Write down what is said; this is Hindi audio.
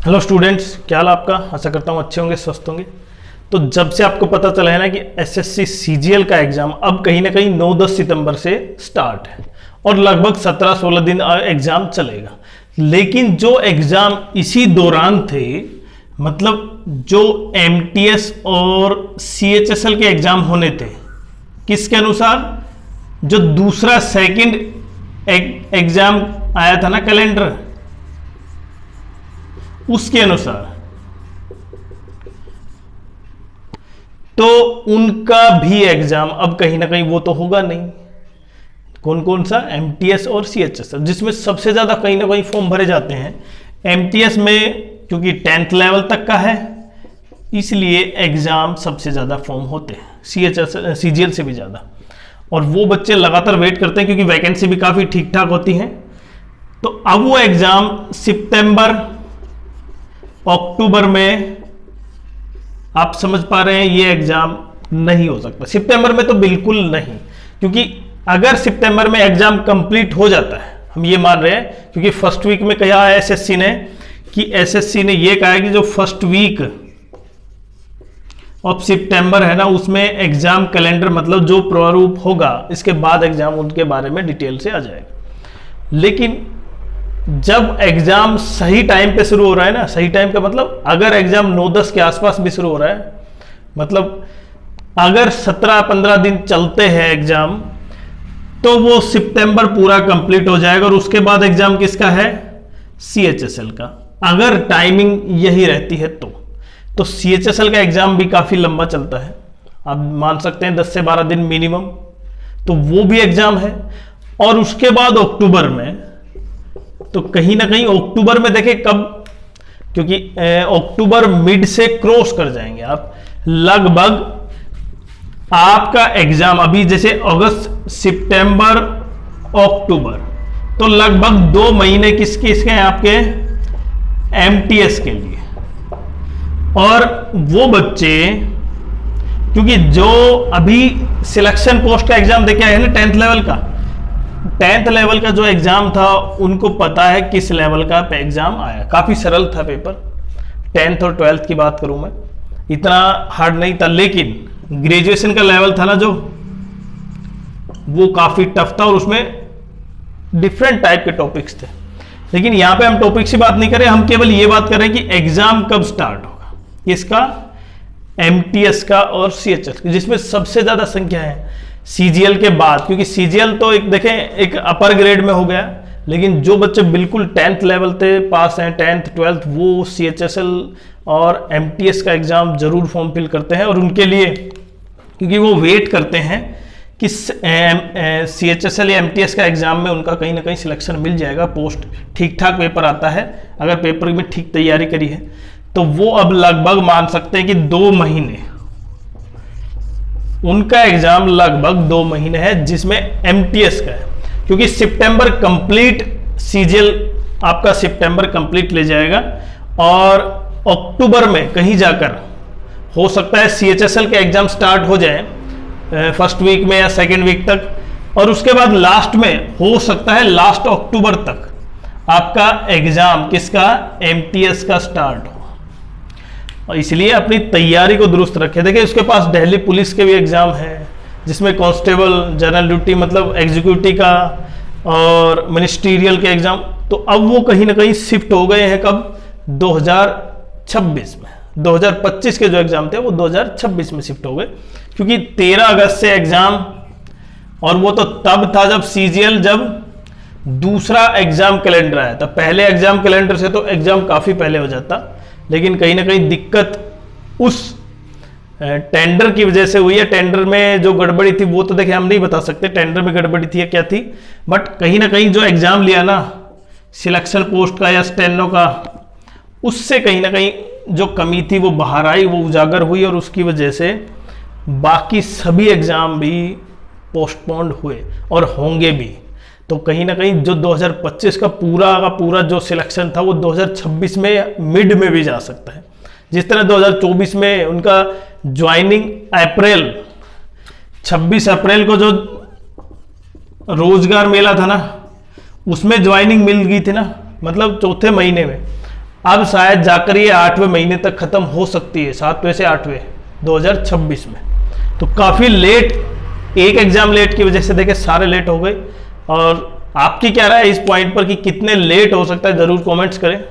हेलो स्टूडेंट्स, क्या हाल आपका। आशा करता हूँ अच्छे होंगे, स्वस्थ होंगे। तो जब से आपको पता चला है ना कि एसएससी सीजीएल का एग्जाम अब कहीं ना कहीं 9-10 सितंबर से स्टार्ट है और लगभग 17-16 दिन एग्जाम चलेगा। लेकिन जो एग्जाम इसी दौरान थे, मतलब जो एमटीएस और सीएचएसएल के एग्जाम होने थे, किसके अनुसार, जो दूसरा सेकंड एग्जाम आया था ना कैलेंडर, उसके अनुसार, तो उनका भी एग्जाम अब कहीं ना कहीं वो तो होगा नहीं। कौन कौन सा, एमटीएस और सीएचएसएल, जिसमें सबसे ज्यादा कहीं ना कहीं फॉर्म भरे जाते हैं। एमटीएस में क्योंकि 10th लेवल तक का है, इसलिए एग्जाम सबसे ज्यादा फॉर्म होते हैं, सीएचएसएल सीजीएल से भी ज्यादा। और वो बच्चे लगातार वेट करते हैं क्योंकि वैकेंसी भी काफी ठीक ठाक होती है। तो अब वो एग्जाम सितंबर अक्टूबर में, आप समझ पा रहे हैं, ये एग्जाम नहीं हो सकता सितंबर में, तो बिल्कुल नहीं। क्योंकि अगर सितंबर में एग्जाम कंप्लीट हो जाता है, हम ये मान रहे हैं, क्योंकि फर्स्ट वीक में कहा है एसएससी ने कि एसएससी ने ये कहा है कि जो फर्स्ट वीक ऑफ सितंबर है ना, उसमें एग्जाम कैलेंडर मतलब जो प्रारूप होगा, इसके बाद एग्जाम उनके बारे में डिटेल से आ जाएगा। लेकिन जब एग्जाम सही टाइम पे शुरू हो रहा है ना, सही टाइम का मतलब अगर एग्जाम 9-10 के आसपास भी शुरू हो रहा है, मतलब अगर 17-15 दिन चलते हैं एग्जाम, तो वो सितंबर पूरा कंप्लीट हो जाएगा। और उसके बाद एग्जाम किसका है, सीएचएसएल का, अगर टाइमिंग यही रहती है तो सीएचएसएल का एग्जाम भी काफी लंबा चलता है, आप मान सकते हैं 10 से 12 दिन मिनिमम, तो वो भी एग्जाम है। और उसके बाद अक्टूबर में, तो कहीं ना कहीं अक्टूबर में देखें कब, क्योंकि अक्टूबर मिड से क्रॉस कर जाएंगे आप, लगभग आपका एग्जाम अभी जैसे अगस्त सितंबर अक्टूबर, तो लगभग 2 महीने किसके हैं आपके, एमटीएस के लिए। और वो बच्चे, क्योंकि जो अभी सिलेक्शन पोस्ट का एग्जाम देके आए हैं ना 10th लेवल का, 10th लेवल का जो एग्जाम था, उनको पता है किस लेवल का एग्जाम आया। काफी सरल था पेपर, 10th और 12th की बात करूं मैं, इतना हार्ड नहीं था। लेकिन ग्रेजुएशन का लेवल था ना जो, वो काफी टफ था और उसमें डिफरेंट टाइप के टॉपिक्स थे। लेकिन यहां पे हम टॉपिक्स की बात नहीं करें, हम केवल ये बात कर रहे हैं कि एग्जाम कब स्टार्ट होगा, इसका, एमटीएस का और सीएचएस, जिसमें सबसे ज्यादा संख्या है सीजीएल के बाद। क्योंकि सीजीएल तो एक देखें एक अपर ग्रेड में हो गया, लेकिन जो बच्चे बिल्कुल 10th लेवल थे, पास हैं 10th 12th, वो सीएचएसएल और एमटीएस का एग्जाम जरूर फॉर्म फिल करते हैं। और उनके लिए, क्योंकि वो वेट करते हैं कि सीएचएसएल या एमटीएस का एग्जाम में उनका कहीं ना कहीं सिलेक्शन मिल जाएगा, पोस्ट ठीक ठाक पेपर आता है, अगर पेपर में ठीक तैयारी करी है, तो वो अब लगभग मान सकते हैं कि 2 महीने, उनका एग्जाम लगभग 2 महीने है, जिसमें एमटीएस का है। क्योंकि सितंबर कंप्लीट, सीजीएल आपका सितंबर कंप्लीट ले जाएगा, और अक्टूबर में कहीं जाकर हो सकता है सीएचएसएल के एग्जाम स्टार्ट हो जाए फर्स्ट वीक में या सेकेंड वीक तक, और उसके बाद लास्ट में हो सकता है लास्ट अक्टूबर तक आपका एग्जाम किसका, एमटीएस का स्टार्ट हो। और इसलिए अपनी तैयारी को दुरुस्त रखें। देखिए उसके पास दिल्ली पुलिस के भी एग्जाम है, जिसमें कांस्टेबल, जनरल ड्यूटी मतलब एग्जीक्यूटिव का, और मिनिस्ट्रियल के एग्जाम, तो अब वो कहीं ना कहीं शिफ्ट हो गए हैं कब, 2026 में। 2025 के जो एग्जाम थे वो 2026 में शिफ्ट हो गए, क्योंकि 13 अगस्त से एग्जाम, और वो तो तब था जब सीजीएल, जब दूसरा एग्जाम कैलेंडर आया था। पहले एग्जाम कैलेंडर से तो एग्जाम काफी पहले हो जाता, लेकिन कहीं ना कहीं दिक्कत उस टेंडर की वजह से हुई है। टेंडर में जो गड़बड़ी थी वो तो देखिए हम नहीं बता सकते टेंडर में गड़बड़ी थी या क्या थी, बट कहीं ना कहीं जो एग्जाम लिया ना सिलेक्शन पोस्ट का या स्टेनो का, उससे कहीं ना कहीं जो कमी थी वो बाहर आई, वो उजागर हुई, और उसकी वजह से बाकी सभी एग्जाम भी पोस्टपोन्ड हुए और होंगे भी। तो कहीं ना कहीं जो 2025 का पूरा जो सिलेक्शन था वो 2026 में मिड में भी जा सकता है। जिस तरह 2024 में उनका ज्वाइनिंग अप्रैल, 26 अप्रैल को जो रोजगार मेला था ना, उसमें ज्वाइनिंग मिल गई थी ना, मतलब चौथे महीने में, अब शायद जाकर ये 8वें महीने तक खत्म हो सकती है, 7वें से 8वें 2026 में। तो काफी लेट, एक एग्जाम लेट की वजह से देखे सारे लेट हो गए। और आपकी क्या राय है इस पॉइंट पर कि कितने लेट हो सकता है, जरूर कमेंट्स करें।